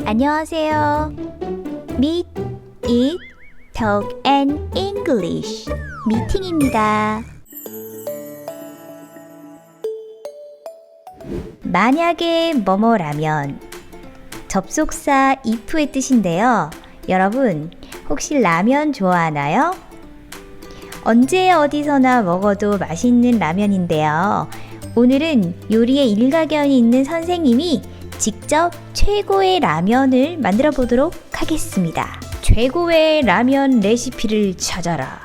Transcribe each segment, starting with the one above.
안녕하세요. Meet, Eat, Talk and English 미팅입니다. 만약에 뭐뭐라면 접속사 if의 뜻인데요. 여러분 혹시 라면 좋아하나요? 언제 어디서나 먹어도 맛있는 라면인데요. 오늘은 요리에 일가견이 있는 선생님이 직접 최고의 라면을 만들어 보도록 하겠습니다. 최고의 라면 레시피를 찾아라.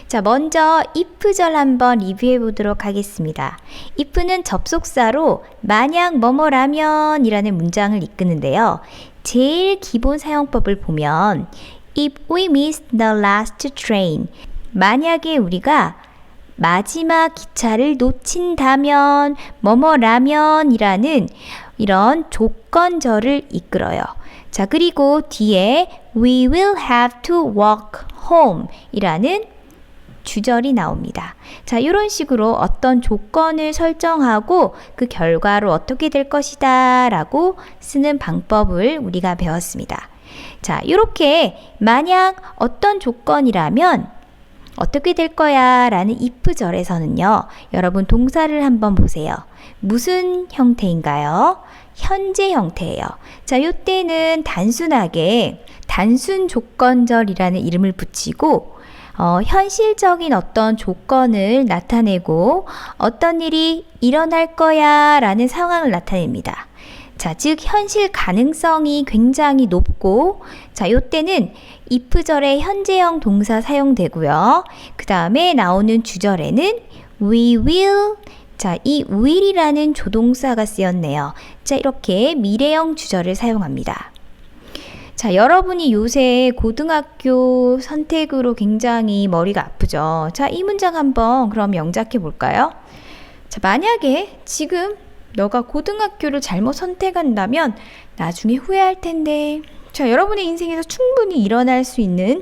자, 먼저 if절 한번 리뷰해 보도록 하겠습니다. if는 접속사로 만약 뭐뭐라면이라는 문장을 이끄는데요. 제일 기본 사용법을 보면 If we miss the last train, 만약에 우리가 마지막 기차를 놓친다면 뭐뭐라면이라는 이런 조건절을 이끌어요. 자, 그리고 뒤에 We will have to walk home 이라는 주절이 나옵니다. 자, 이런 식으로 어떤 조건을 설정하고 그 결과로 어떻게 될 것이다 라고 쓰는 방법을 우리가 배웠습니다. 자, 이렇게 만약 어떤 조건이라면 어떻게 될 거야 라는 if절에서는요. 여러분 동사를 한번 보세요. 무슨 형태인가요? 현재 형태예요. 자, 이때는 단순하게 단순 조건절이라는 이름을 붙이고 현실적인 어떤 조건을 나타내고 어떤 일이 일어날 거야 라는 상황을 나타냅니다. 자, 즉 현실 가능성이 굉장히 높고 자, 이때는 if절에 현재형 동사 사용되고요. 그 다음에 나오는 주절에는 we will 자, 이 will이라는 조동사가 쓰였네요. 자, 이렇게 미래형 주절을 사용합니다. 자, 여러분이 요새 고등학교 선택으로 굉장히 머리가 아프죠. 자, 이 문장 한번 그럼 영작해 볼까요? 자, 만약에 지금 너가 고등학교를 잘못 선택한다면 나중에 후회할 텐데. 자, 여러분의 인생에서 충분히 일어날 수 있는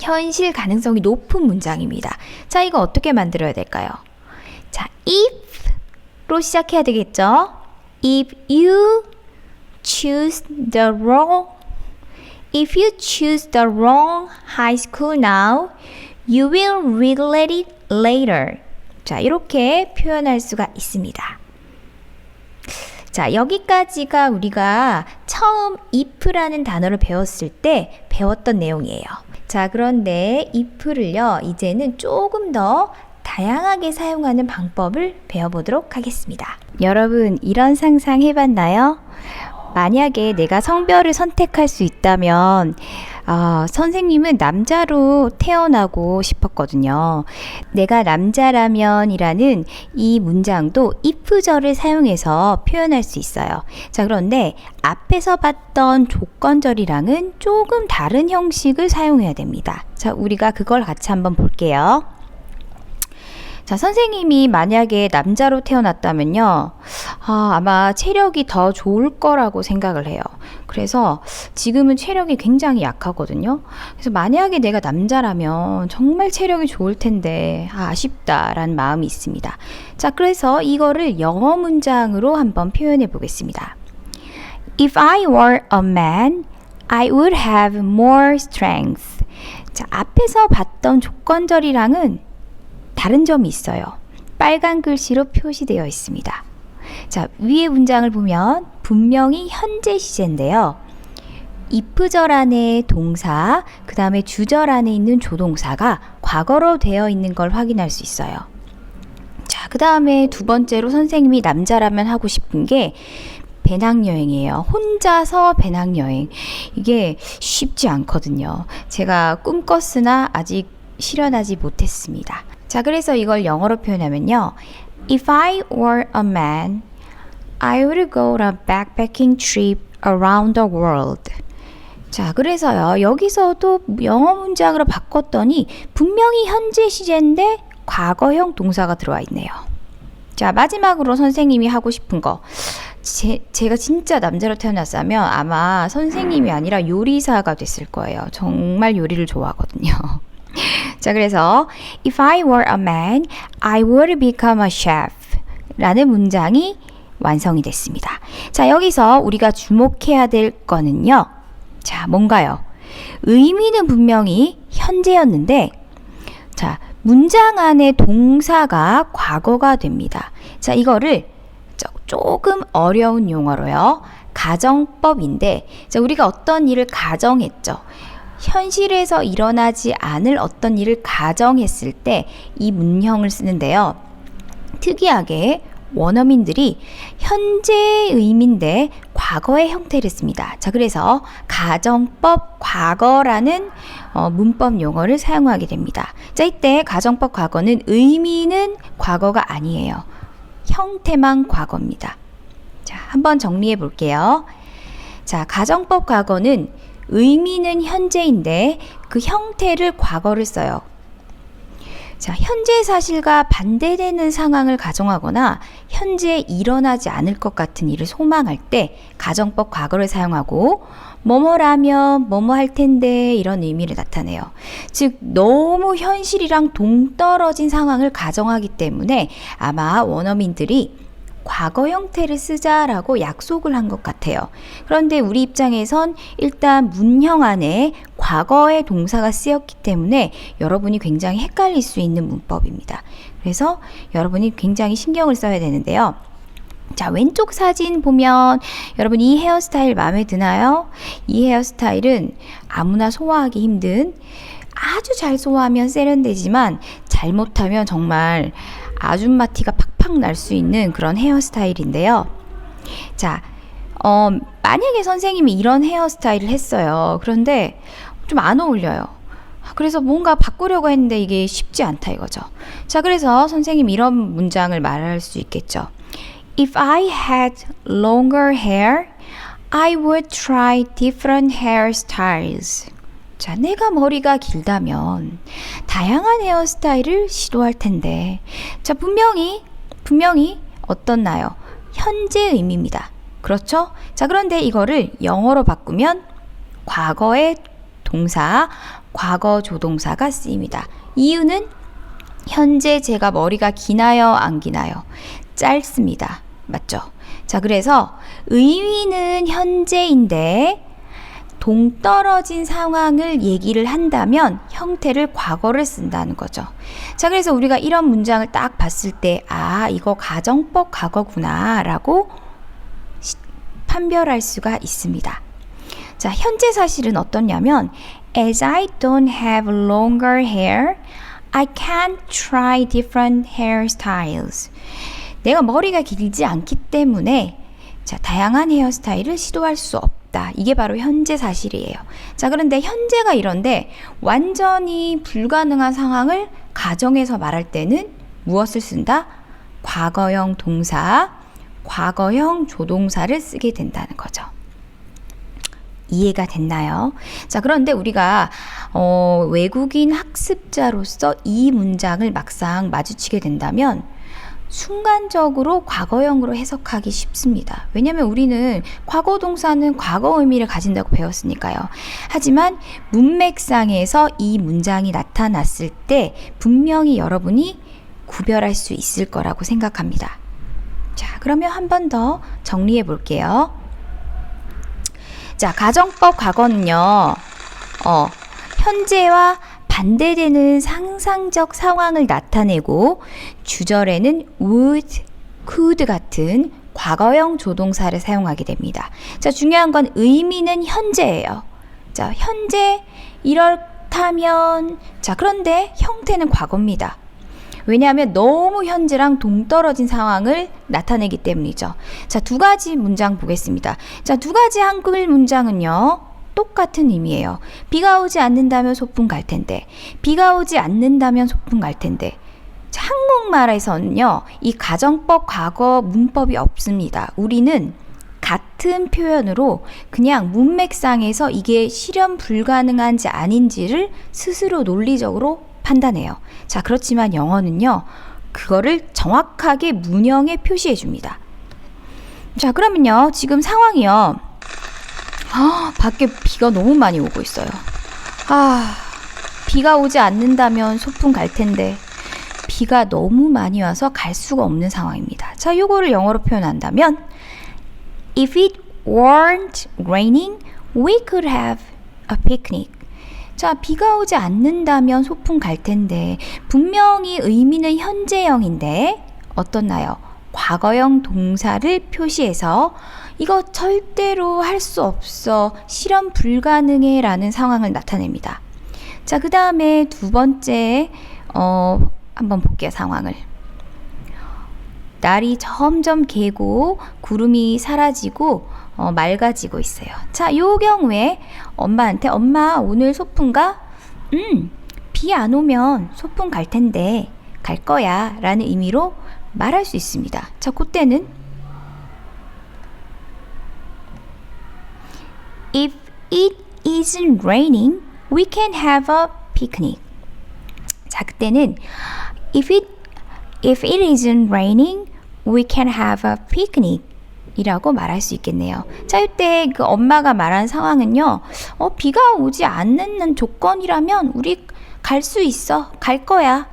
현실 가능성이 높은 문장입니다. 자, 이거 어떻게 만들어야 될까요? 자, if로 시작해야 되겠죠? If you choose the wrong high school now, you will regret it later. 자, 이렇게 표현할 수가 있습니다. 자, 여기까지가 우리가 처음 if라는 단어를 배웠을 때 배웠던 내용이에요. 자, 그런데 if를요, 이제는 조금 더 다양하게 사용하는 방법을 배워보도록 하겠습니다. 여러분, 이런 상상 해봤나요? 만약에 내가 성별을 선택할 수 있다면 선생님은 남자로 태어나고 싶었거든요. 내가 남자라면 이라는 이 문장도 if절을 사용해서 표현할 수 있어요. 자, 그런데 앞에서 봤던 조건절이랑은 조금 다른 형식을 사용해야 됩니다. 자, 우리가 그걸 같이 한번 볼게요. 자, 선생님이 만약에 남자로 태어났다면요. 아마 체력이 더 좋을 거라고 생각을 해요. 그래서 지금은 체력이 굉장히 약하거든요. 그래서 만약에 내가 남자라면 정말 체력이 좋을 텐데 아쉽다라는 마음이 있습니다. 자, 그래서 이거를 영어 문장으로 한번 표현해 보겠습니다. If I were a man, I would have more strength. 자, 앞에서 봤던 조건절이랑은 다른 점이 있어요. 빨간 글씨로 표시되어 있습니다. 자, 위의 문장을 보면 분명히 현재 시제인데요. if절 안에 동사, 그 다음에 주절 안에 있는 조동사가 과거로 되어 있는 걸 확인할 수 있어요. 자, 그 다음에 두 번째로 선생님이 남자라면 하고 싶은 게 배낭여행이에요. 혼자서 배낭여행. 이게 쉽지 않거든요. 제가 꿈꿨으나 아직 실현하지 못했습니다. 자, 그래서 이걸 영어로 표현하면요. If I were a man, I would go on a backpacking trip around the world. 자, 그래서요. 여기서도 영어 문장으로 바꿨더니 분명히 현재 시제인데 과거형 동사가 들어와 있네요. 자, 마지막으로 선생님이 하고 싶은 거. 제가 진짜 남자로 태어났다면 아마 선생님이 아니라 요리사가 됐을 거예요. 정말 요리를 좋아하거든요. 자, 그래서 If I were a man, I would become a chef 라는 문장이 완성이 됐습니다. 자, 여기서 우리가 주목해야 될 거는요. 자, 뭔가요? 의미는 분명히 현재였는데, 자, 문장 안에 동사가 과거가 됩니다. 자, 이거를 조금 어려운 용어로요. 가정법인데, 자, 우리가 어떤 일을 가정했죠. 현실에서 일어나지 않을 어떤 일을 가정했을 때 이 문형을 쓰는데요. 특이하게 원어민들이 현재의 의미인데 과거의 형태를 씁니다. 자, 그래서 가정법 과거라는 문법 용어를 사용하게 됩니다. 자, 이때 가정법 과거는 의미는 과거가 아니에요. 형태만 과거입니다. 자, 한번 정리해 볼게요. 자, 가정법 과거는 의미는 현재인데 그 형태를 과거를 써요. 자, 현재 사실과 반대되는 상황을 가정하거나 현재 일어나지 않을 것 같은 일을 소망할 때 가정법 과거를 사용하고 뭐뭐라면 뭐뭐 할 텐데 이런 의미를 나타내요. 즉 너무 현실이랑 동떨어진 상황을 가정하기 때문에 아마 원어민들이 과거 형태를 쓰자라고 약속을 한 것 같아요. 그런데 우리 입장에선 일단 문형 안에 과거의 동사가 쓰였기 때문에 여러분이 굉장히 헷갈릴 수 있는 문법입니다. 그래서 여러분이 굉장히 신경을 써야 되는데요. 자, 왼쪽 사진 보면 여러분 이 헤어스타일 마음에 드나요? 이 헤어스타일은 아무나 소화하기 힘든, 아주 잘 소화하면 세련되지만 잘못하면 정말 아줌마 티가 팍팍 날 수 있는 그런 헤어스타일인데요. 자, 만약에 선생님이 이런 헤어스타일을 했어요. 그런데 좀 안 어울려요. 그래서 뭔가 바꾸려고 했는데 이게 쉽지 않다 이거죠. 자, 그래서 선생님이 이런 문장을 말할 수 있겠죠. If I had longer hair, I would try different hairstyles. 자, 내가 머리가 길다면 다양한 헤어스타일을 시도할 텐데. 자, 분명히 어떻나요? 현재 의미입니다. 그렇죠? 자, 그런데 이거를 영어로 바꾸면 과거의 동사, 과거 조동사가 쓰입니다. 이유는 현재 제가 머리가 기나요, 안 기나요? 짧습니다. 맞죠? 자, 그래서 의미는 현재인데 동떨어진 상황을 얘기를 한다면 형태를 과거를 쓴다는 거죠. 자, 그래서 우리가 이런 문장을 딱 봤을 때 아, 이거 가정법 과거구나 라고 판별할 수가 있습니다. 자, 현재 사실은 어떠냐면 As I don't have longer hair, I can't try different hairstyles. 내가 머리가 길지 않기 때문에 자, 다양한 헤어스타일을 시도할 수 없다. 이게 바로 현재 사실이에요. 자, 그런데 현재가 이런데 완전히 불가능한 상황을 가정해서 말할 때는 무엇을 쓴다? 과거형 동사, 과거형 조동사를 쓰게 된다는 거죠. 이해가 됐나요? 자, 그런데 우리가 외국인 학습자로서 이 문장을 막상 마주치게 된다면 순간적으로 과거형으로 해석하기 쉽습니다. 왜냐하면 우리는 과거 동사는 과거 의미를 가진다고 배웠으니까요. 하지만 문맥상에서 이 문장이 나타났을 때 분명히 여러분이 구별할 수 있을 거라고 생각합니다. 자, 그러면 한 번 더 정리해 볼게요. 자, 가정법 과거는요, 현재와 반대되는 상상적 상황을 나타내고 주절에는 would, could 같은 과거형 조동사를 사용하게 됩니다. 자, 중요한 건 의미는 현재예요. 자, 현재 이렇다면, 자, 그런데 형태는 과거입니다. 왜냐하면 너무 현재랑 동떨어진 상황을 나타내기 때문이죠. 자, 두 가지 문장 보겠습니다. 자, 두 가지 한글 문장은요, 똑같은 의미예요. 비가 오지 않는다면 소풍 갈 텐데, 비가 오지 않는다면 소풍 갈 텐데. 자, 한국말에서는요, 이 가정법 과거 문법이 없습니다. 우리는 같은 표현으로 그냥 문맥상에서 이게 실현 불가능한지 아닌지를 스스로 논리적으로 판단해요. 자, 그렇지만 영어는요, 그거를 정확하게 문형에 표시해 줍니다. 자, 그러면요, 지금 상황이요, 밖에 비가 너무 많이 오고 있어요. 비가 오지 않는다면 소풍 갈 텐데, 비가 너무 많이 와서 갈 수가 없는 상황입니다. 자, 요거를 영어로 표현한다면 If it weren't raining, we could have a picnic. 자, 비가 오지 않는다면 소풍 갈 텐데 분명히 의미는 현재형인데 어떻나요? 과거형 동사를 표시해서 이거 절대로 할 수 없어, 실현 불가능해 라는 상황을 나타냅니다. 자, 그 다음에 두 번째 한번 볼게요. 상황을. 날이 점점 개고 구름이 사라지고 맑아지고 있어요. 자, 요 경우에 엄마한테 엄마 오늘 소풍 가? 비 안 오면 소풍 갈 텐데 갈 거야 라는 의미로 말할 수 있습니다. 자, 그때는 If it isn't raining, we can have a picnic. 자, 그때는 If it isn't raining, we can have a picnic 이라고 말할 수 있겠네요. 자, 이때 그 엄마가 말한 상황은요, 비가 오지 않는 조건이라면 우리 갈 수 있어, 갈 거야.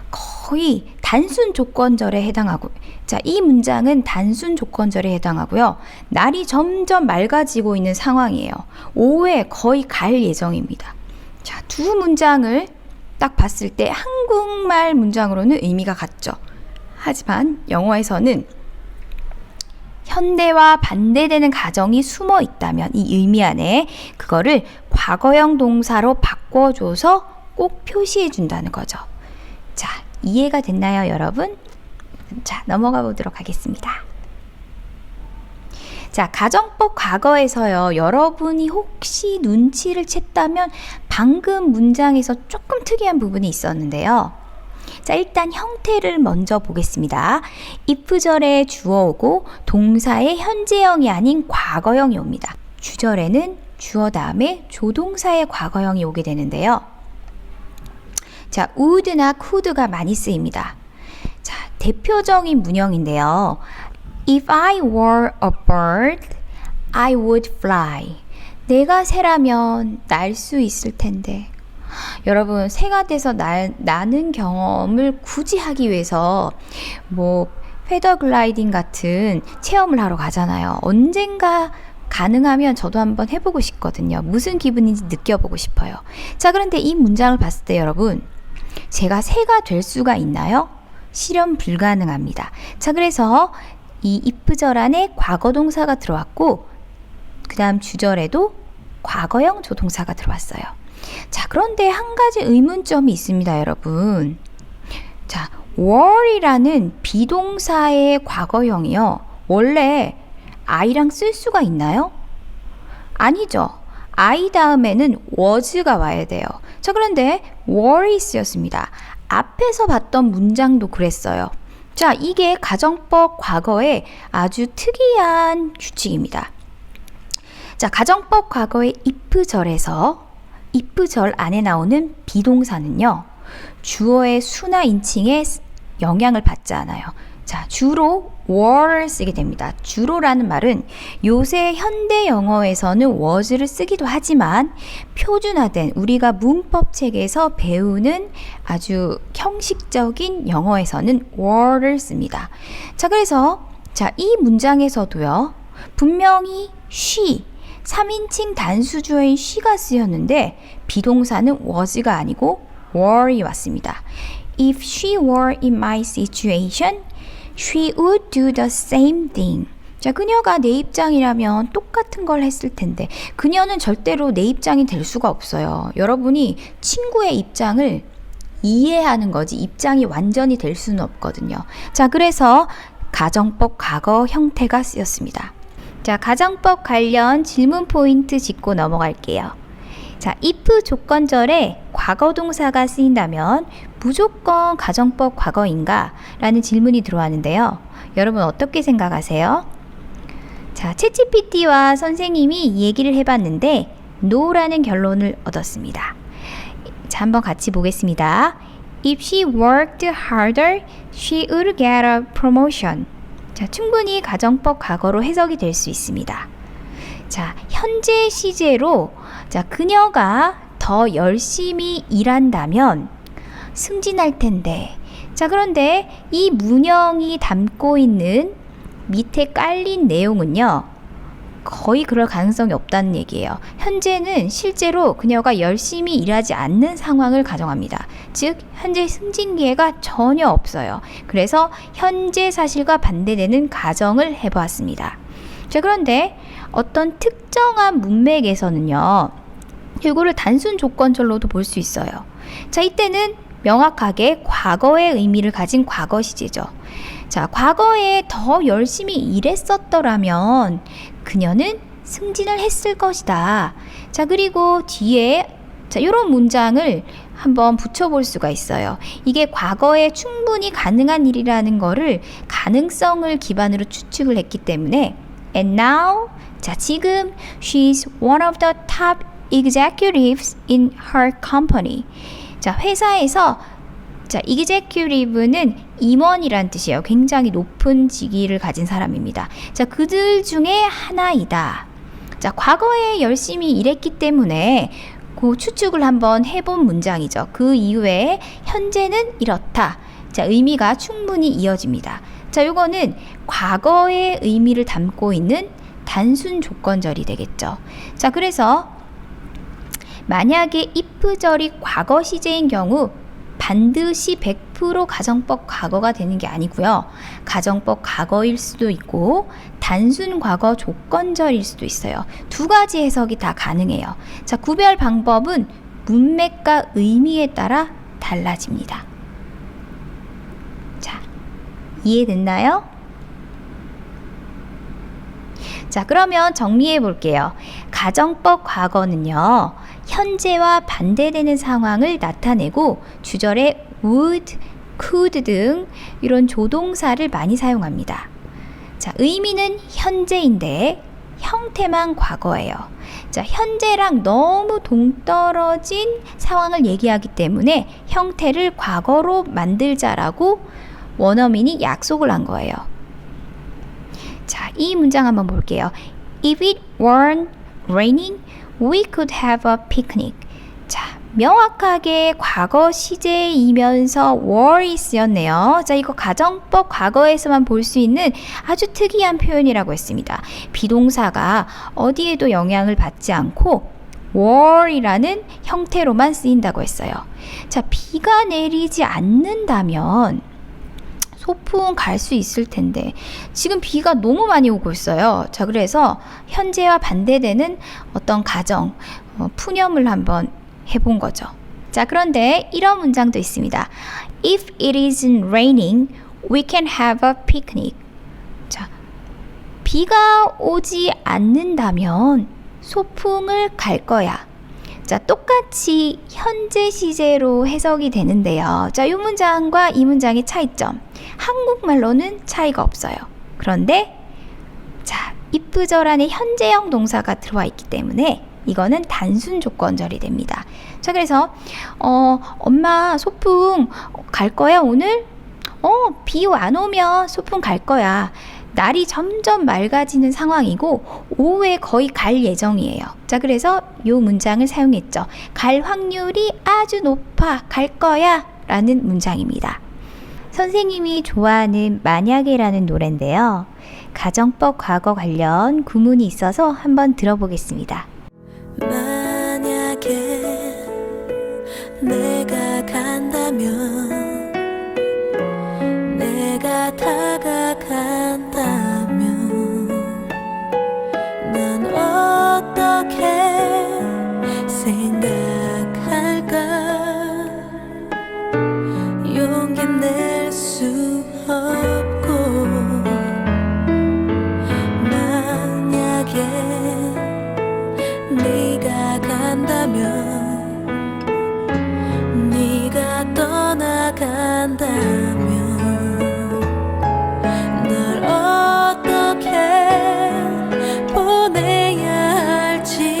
거의 단순 조건절에 해당하고, 자, 이 문장은 단순 조건절에 해당하고요. 날이 점점 맑아지고 있는 상황이에요. 오후에 거의 갈 예정입니다. 자, 두 문장을 딱 봤을 때 한국말 문장으로는 의미가 같죠. 하지만 영어에서는 현대와 반대되는 가정이 숨어 있다면 이 의미 안에 그거를 과거형 동사로 바꿔줘서 꼭 표시해 준다는 거죠. 자, 이해가 됐나요, 여러분? 자, 넘어가 보도록 하겠습니다. 자, 가정법 과거에서요, 여러분이 혹시 눈치를 챘다면 방금 문장에서 조금 특이한 부분이 있었는데요. 자, 일단 형태를 먼저 보겠습니다. if절에 주어 오고 동사의 현재형이 아닌 과거형이 옵니다. 주절에는 주어 다음에 조동사의 과거형이 오게 되는데요. 자, would나 could가 많이 쓰입니다. 자, 대표적인 문형인데요. If I were a bird, I would fly. 내가 새라면 날 수 있을 텐데. 여러분, 새가 돼서 나는 경험을 굳이 하기 위해서 패더글라이딩 같은 체험을 하러 가잖아요. 언젠가 가능하면 저도 한번 해보고 싶거든요. 무슨 기분인지 느껴보고 싶어요. 자, 그런데 이 문장을 봤을 때 여러분, 제가 새가 될 수가 있나요? 실현 불가능합니다. 자, 그래서 이 if절 안에 과거동사가 들어왔고 그 다음 주절에도 과거형 조동사가 들어왔어요. 자, 그런데 한 가지 의문점이 있습니다, 여러분. 자, were이라는 비동사의 과거형이요, 원래 I랑 쓸 수가 있나요? 아니죠. I 다음에는 was가 와야 돼요. 자, 그런데 were이 쓰였습니다. 앞에서 봤던 문장도 그랬어요. 자, 이게 가정법 과거의 아주 특이한 규칙입니다. 자, 가정법 과거의 if절에서 if절 안에 나오는 비동사는요, 주어의 수나 인칭에 영향을 받지 않아요. 자, 주로 were를 쓰게 됩니다. 주로라는 말은 요새 현대 영어에서는 was를 쓰기도 하지만 표준화된 우리가 문법 책에서 배우는 아주 형식적인 영어에서는 were를 씁니다. 자, 그래서 이 문장에서도요, 분명히 she 3인칭 단수주어인 she가 쓰였는데 비동사는 was가 아니고 were이 왔습니다. If she were in my situation, she would do the same thing. 자, 그녀가 내 입장이라면 똑같은 걸 했을 텐데, 그녀는 절대로 내 입장이 될 수가 없어요. 여러분이 친구의 입장을 이해하는 거지 입장이 완전히 될 수는 없거든요. 자, 그래서 가정법 과거 형태가 쓰였습니다. 자, 가정법 관련 질문 포인트 짚고 넘어갈게요. 자, if 조건절에 과거 동사가 쓰인다면 무조건 가정법 과거인가? 라는 질문이 들어왔는데요. 여러분 어떻게 생각하세요? 자, 챗GPT와 선생님이 이 얘기를 해봤는데 no라는 결론을 얻었습니다. 자, 한번 같이 보겠습니다. If she worked harder, she would get a promotion. 자, 충분히 가정법 과거로 해석이 될 수 있습니다. 자, 현재 시제로 그녀가 더 열심히 일한다면 승진할 텐데 자, 그런데 이 문형이 담고 있는 밑에 깔린 내용은요, 거의 그럴 가능성이 없다는 얘기예요. 현재는 실제로 그녀가 열심히 일하지 않는 상황을 가정합니다. 즉, 현재 승진 기회가 전혀 없어요. 그래서 현재 사실과 반대되는 가정을 해보았습니다. 자, 그런데 어떤 특정한 문맥에서는요, 이거를 단순 조건절로도 볼 수 있어요. 자, 이때는 명확하게 과거의 의미를 가진 과거 시제죠. 자, 과거에 더 열심히 일했었더라면 그녀는 승진을 했을 것이다. 자, 그리고 뒤에 이런 문장을 한번 붙여볼 수가 있어요. 이게 과거에 충분히 가능한 일이라는 거를 가능성을 기반으로 추측을 했기 때문에 And now, 자, 지금 she's one of the top executives in her company. 자, 회사에서 자, executive는 임원이란 뜻이에요. 굉장히 높은 직위를 가진 사람입니다. 자, 그들 중에 하나이다. 자, 과거에 열심히 일했기 때문에 그 추측을 한번 해본 문장이죠. 그 이후에 현재는 이렇다. 자, 의미가 충분히 이어집니다. 자, 요거는 과거의 의미를 담고 있는 단순 조건절이 되겠죠. 자, 그래서 만약에 if절이 과거 시제인 경우 반드시 100% 가정법 과거가 되는 게 아니고요. 가정법 과거일 수도 있고 단순 과거 조건절일 수도 있어요. 두 가지 해석이 다 가능해요. 자, 구별 방법은 문맥과 의미에 따라 달라집니다. 자, 이해됐나요? 자, 그러면 정리해 볼게요. 가정법 과거는요, 현재와 반대되는 상황을 나타내고 주절에 would, could 등 이런 조동사를 많이 사용합니다. 자, 의미는 현재인데 형태만 과거예요. 자, 현재랑 너무 동떨어진 상황을 얘기하기 때문에 형태를 과거로 만들자라고 원어민이 약속을 한 거예요. 자, 이 문장 한번 볼게요. If it weren't raining, we could have a picnic. 자, 명확하게 과거 시제이면서 were이 쓰였네요. 자, 이거 가정법 과거에서만 볼 수 있는 아주 특이한 표현이라고 했습니다. 비동사가 어디에도 영향을 받지 않고 were이라는 형태로만 쓰인다고 했어요. 자, 비가 내리지 않는다면 소풍 갈 수 있을 텐데 지금 비가 너무 많이 오고 있어요. 자, 그래서 현재와 반대되는 어떤 가정, 푸념을 한번 해본 거죠. 자, 그런데 이런 문장도 있습니다. If it isn't raining, we can have a picnic. 자, 비가 오지 않는다면 소풍을 갈 거야. 자, 똑같이 현재 시제로 해석이 되는데요. 자, 이 문장과 이 문장의 차이점. 한국말로는 차이가 없어요. 그런데 자, if절 안에 현재형 동사가 들어와 있기 때문에 이거는 단순 조건절이 됩니다. 자, 그래서 엄마 소풍 갈 거야 오늘? 비 안 오면 소풍 갈 거야. 날이 점점 맑아지는 상황이고 오후에 거의 갈 예정이에요. 자, 그래서 이 문장을 사용했죠. 갈 확률이 아주 높아. 갈 거야 라는 문장입니다. 선생님이 좋아하는 만약에라는 노래인데요. 가정법 과거 관련 구문이 있어서 한번 들어보겠습니다. 만약에 내가 간다면 내가 다가간다면 넌 어떻게 생각할까? 용기 낼 수 없고 만약에 네가 간다면 네가 떠나간다면 널 어떻게 보내야 할지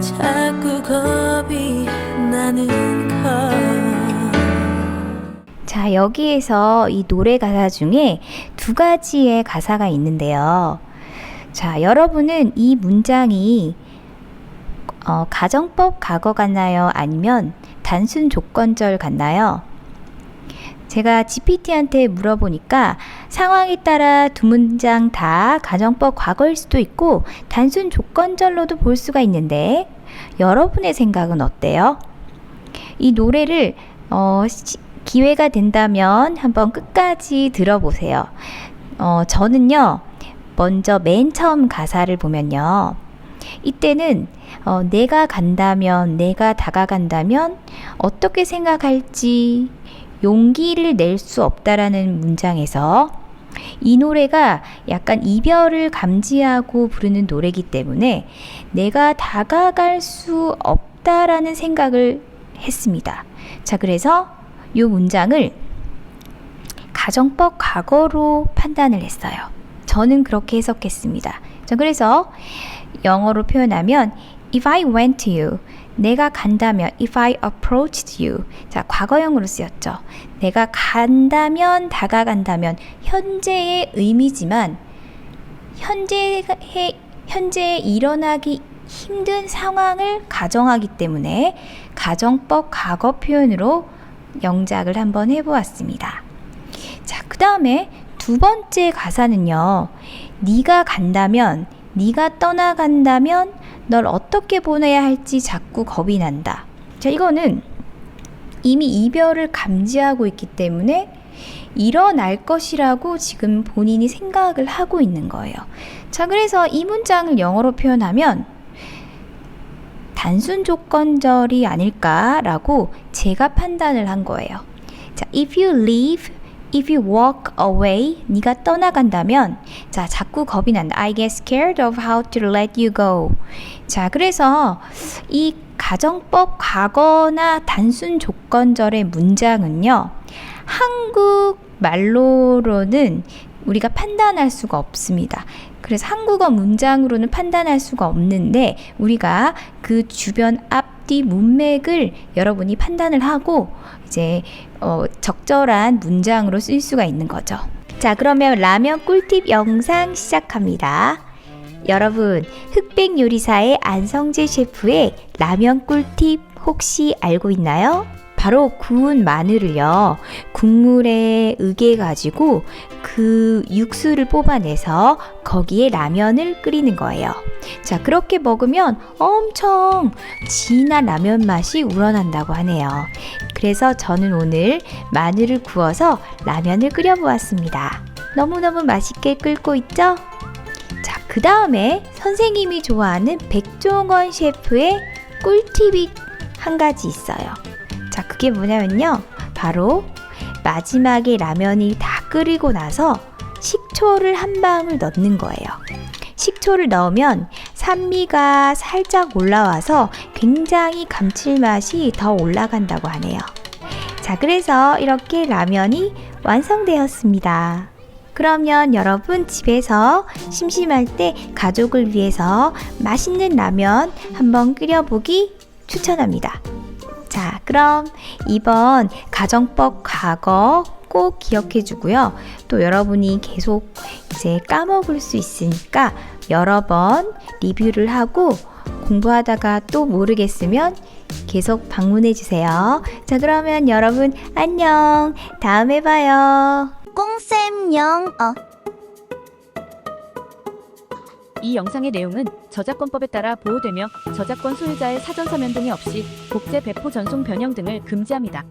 자꾸 겁이 나는 것. 자, 여기에서 이 노래 가사 중에 두 가지의 가사가 있는데요. 자, 여러분은 이 문장이 가정법 과거 같나요? 아니면 단순 조건절 같나요? 제가 GPT한테 물어보니까 상황에 따라 두 문장 다 가정법 과거일 수도 있고 단순 조건절로도 볼 수가 있는데 여러분의 생각은 어때요? 이 노래를 기회가 된다면 한번 끝까지 들어보세요. 저는요, 먼저 맨 처음 가사를 보면요. 이때는 내가 간다면, 내가 다가간다면 어떻게 생각할지 용기를 낼 수 없다라는 문장에서 이 노래가 약간 이별을 감지하고 부르는 노래이기 때문에 내가 다가갈 수 없다라는 생각을 했습니다. 자, 그래서 이 문장을 가정법 과거로 판단을 했어요. 저는 그렇게 해석했습니다. 자, 그래서 영어로 표현하면 if I went to you, 내가 간다면 if I approached you. 자, 과거형으로 쓰였죠. 내가 간다면, 다가간다면 현재의 의미지만 현재에 일어나기 힘든 상황을 가정하기 때문에 가정법 과거 표현으로 영작을 한번 해보았습니다. 자, 그 다음에 두 번째 가사는요. 네가 간다면, 네가 떠나간다면 널 어떻게 보내야 할지 자꾸 겁이 난다. 자, 이거는 이미 이별을 감지하고 있기 때문에 일어날 것이라고 지금 본인이 생각을 하고 있는 거예요. 자, 그래서 이 문장을 영어로 표현하면 단순 조건절이 아닐까라고 제가 판단을 한 거예요. 자, if you leave, if you walk away, 네가 떠나간다면, 자, 자꾸 겁이 난다. I get scared of how to let you go. 자, 그래서 이 가정법 과거나 단순 조건절의 문장은요, 한국 말로는 우리가 판단할 수가 없습니다. 그래서 한국어 문장으로는 판단할 수가 없는데 우리가 그 주변 앞뒤 문맥을 여러분이 판단을 하고 이제 적절한 문장으로 쓸 수가 있는 거죠. 자, 그러면 라면 꿀팁 영상 시작합니다. 여러분, 흑백 요리사의 안성재 셰프의 라면 꿀팁 혹시 알고 있나요? 바로 구운 마늘을요, 국물에 으개가지고 그 육수를 뽑아내서 거기에 라면을 끓이는 거예요. 자, 그렇게 먹으면 엄청 진한 라면 맛이 우러난다고 하네요. 그래서 저는 오늘 마늘을 구워서 라면을 끓여보았습니다. 너무너무 맛있게 끓고 있죠? 자, 그 다음에 선생님이 좋아하는 백종원 셰프의 꿀팁이 한 가지 있어요. 자, 그게 뭐냐면요, 바로 마지막에 라면이 다 끓이고 나서 식초를 한 방울 넣는 거예요. 식초를 넣으면 산미가 살짝 올라와서 굉장히 감칠맛이 더 올라간다고 하네요. 자, 그래서 이렇게 라면이 완성되었습니다. 그러면 여러분 집에서 심심할 때 가족을 위해서 맛있는 라면 한번 끓여보기 추천합니다. 자, 그럼 이번 가정법 과거 꼭 기억해 주고요. 또 여러분이 계속 이제 까먹을 수 있으니까 여러 번 리뷰를 하고 공부하다가 또 모르겠으면 계속 방문해 주세요. 자, 그러면 여러분 안녕. 다음에 봐요. 꽁쌤 영어. 이 영상의 내용은 저작권법에 따라 보호되며 저작권 소유자의 사전 서면 동의 없이 복제, 배포, 전송, 변형 등을 금지합니다.